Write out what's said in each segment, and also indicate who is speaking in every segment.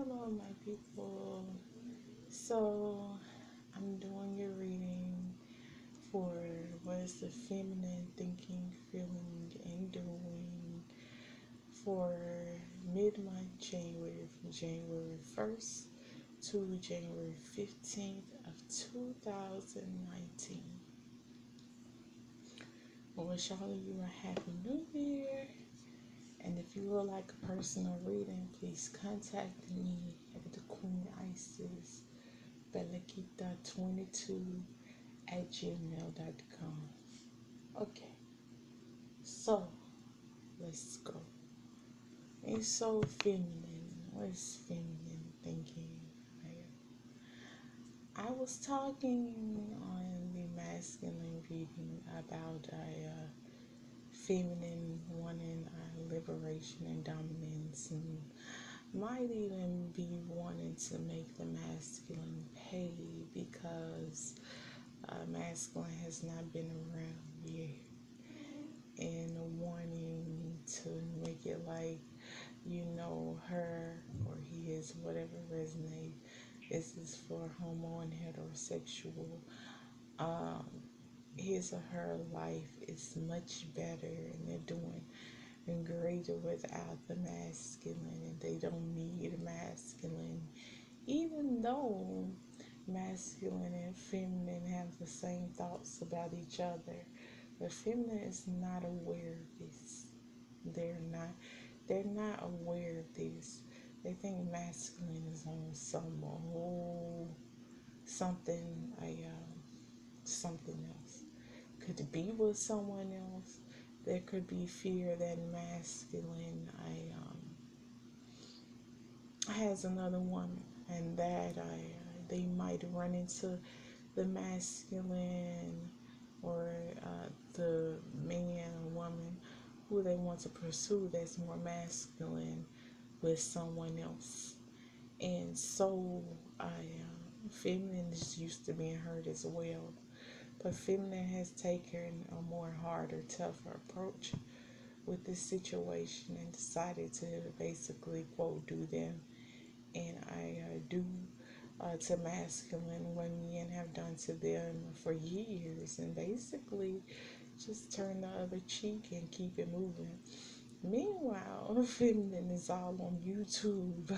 Speaker 1: Hello, my people. So, I'm doing a reading for what is the feminine thinking, feeling, and doing for mid month January from January 1st to January 15th of 2019. I wish all of you a happy new year. And if you would like a personal reading, please contact me at the Queen Isis Belakita22 at gmail.com. Okay, so let's go. It's so feminine. What's feminine thinking? I was talking on the masculine reading about a feminine wanting liberation and dominance, and might even be wanting to make the masculine pay because masculine has not been around yet, and wanting to make it like, her or his, whatever resonate. This is for homo and heterosexual. Um, his or her life is much better, and they're doing greater without the masculine, and they don't need masculine, even though masculine and feminine have the same thoughts about each other. But feminine is not aware of this. They're not they're not aware of this. They think masculine is on some whole something something else. Could be with someone else. There could be fear that masculine has another woman, and that they might run into the masculine or the man or woman who they want to pursue that's more masculine with someone else. And so feminine is used to being hurt as well. But feminine has taken a more harder, tougher approach with this situation and decided to basically, quote, do them. And I do to masculine what men have done to them for years, and basically just turn the other cheek and keep it moving. Meanwhile, feminine is all on YouTube,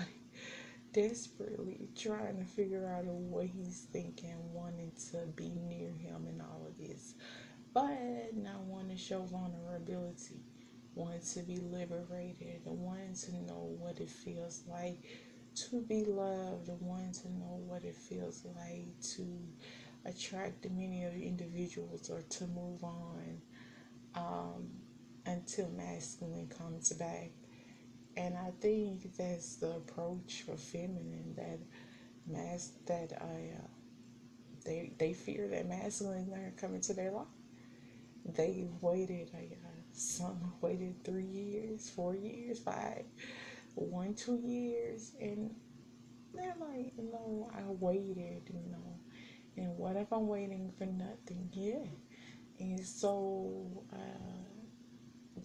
Speaker 1: desperately trying to figure out what he's thinking, wanting to be near him and all of this, but not wanting to show vulnerability, wanting to be liberated, wanting to know what it feels like to be loved, wanting to know what it feels like to attract many other individuals or to move on um, until masculine comes back. And I think that's the approach for feminine, that they fear that masculine are coming to their life. They waited, some waited 3 years, 4 years, 5, 1, 2 years, and they're like, I waited, and what if I'm waiting for nothing? Yeah. And so,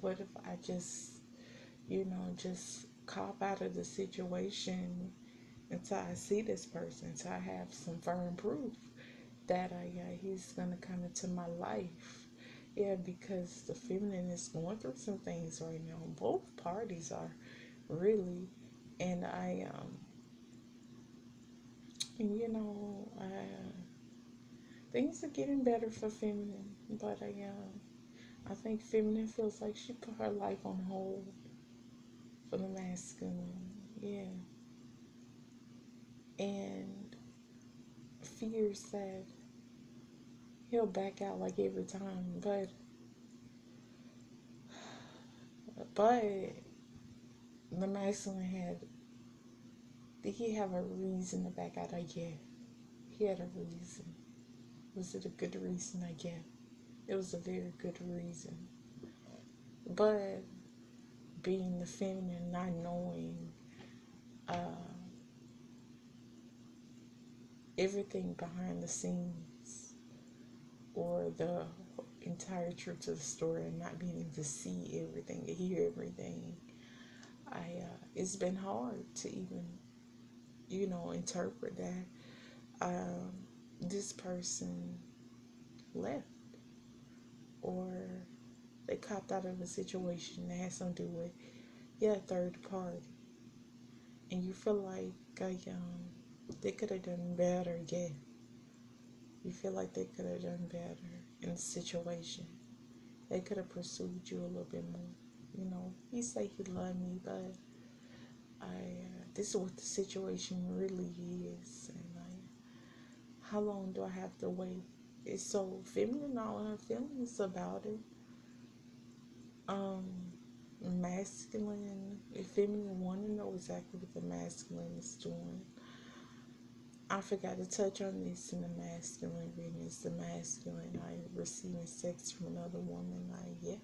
Speaker 1: what if I just cop out of the situation until I see this person, until I have some firm proof that he's gonna come into my life. Yeah, because the feminine is going through some things right now. Both parties are really, and things are getting better for feminine, but I think feminine feels like she put her life on hold for the masculine. Yeah, and fears that he'll back out like every time, but the masculine did he have a reason to back out? Yeah, he had a reason. Was it a good reason? Yeah, it was a very good reason. But being the feminine, not knowing uh, everything behind the scenes or the entire truth of the story, and not being able to see everything, to hear everything, it's been hard to even interpret that this person left, or they copped out of a situation that has something to do with, yeah, third party, and you feel like they could have done better. Yeah, you feel like they could have done better in the situation. They could have pursued you a little bit more. He say he loved me, but this is what the situation really is, and how long do I have to wait? It's so feminine, all her feelings about it. Um, Masculine, if feminine want to know exactly what the masculine is doing. I forgot to touch on this in the masculine reading. It's the masculine, receiving sex from another woman. Yeah.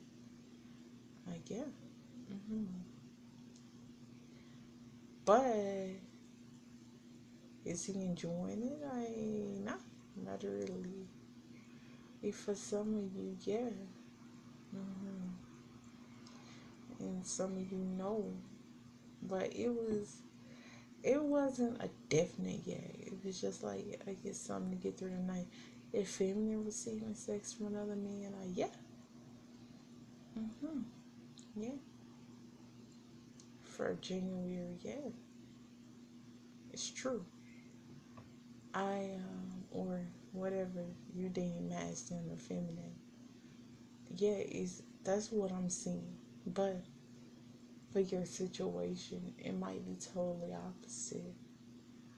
Speaker 1: hmm But is he enjoying it? Not really. If for some of you, yeah. hmm And some of you know, but it wasn't a definite yeah. It was just like, I get something to get through the night. If feminine receiving sex from another man, yeah. hmm Yeah. For January, yeah. It's true. Or whatever you deem masculine or feminine. Yeah, that's what I'm seeing. But for your situation, it might be totally opposite,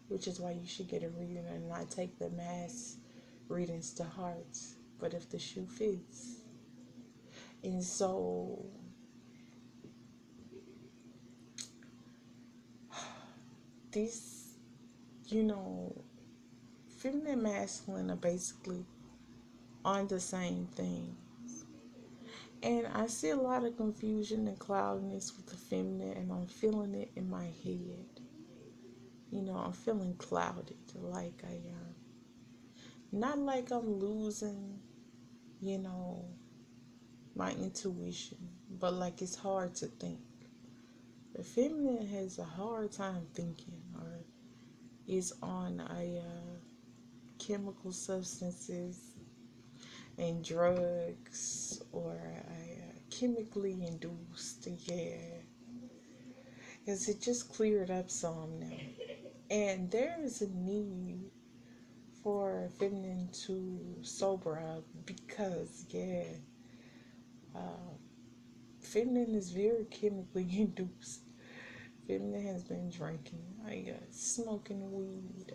Speaker 1: which is why you should get a reading and not take the mass readings to heart. But if the shoe fits, and so these, you know, feminine and masculine are basically on the same thing. And I see a lot of confusion and cloudiness with the feminine, and I'm feeling it in my head. I'm feeling clouded, like I am. Not like I'm losing, you know, my intuition, but like it's hard to think. The feminine has a hard time thinking, or is on chemical substances and drugs, or chemically induced, yeah. Because it just cleared up some now. And there is a need for feminine to sober up because, yeah, uh, feminine is very chemically induced. Feminine has been drinking, smoking weed,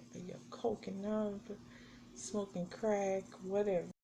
Speaker 1: coking up, smoking crack, whatever.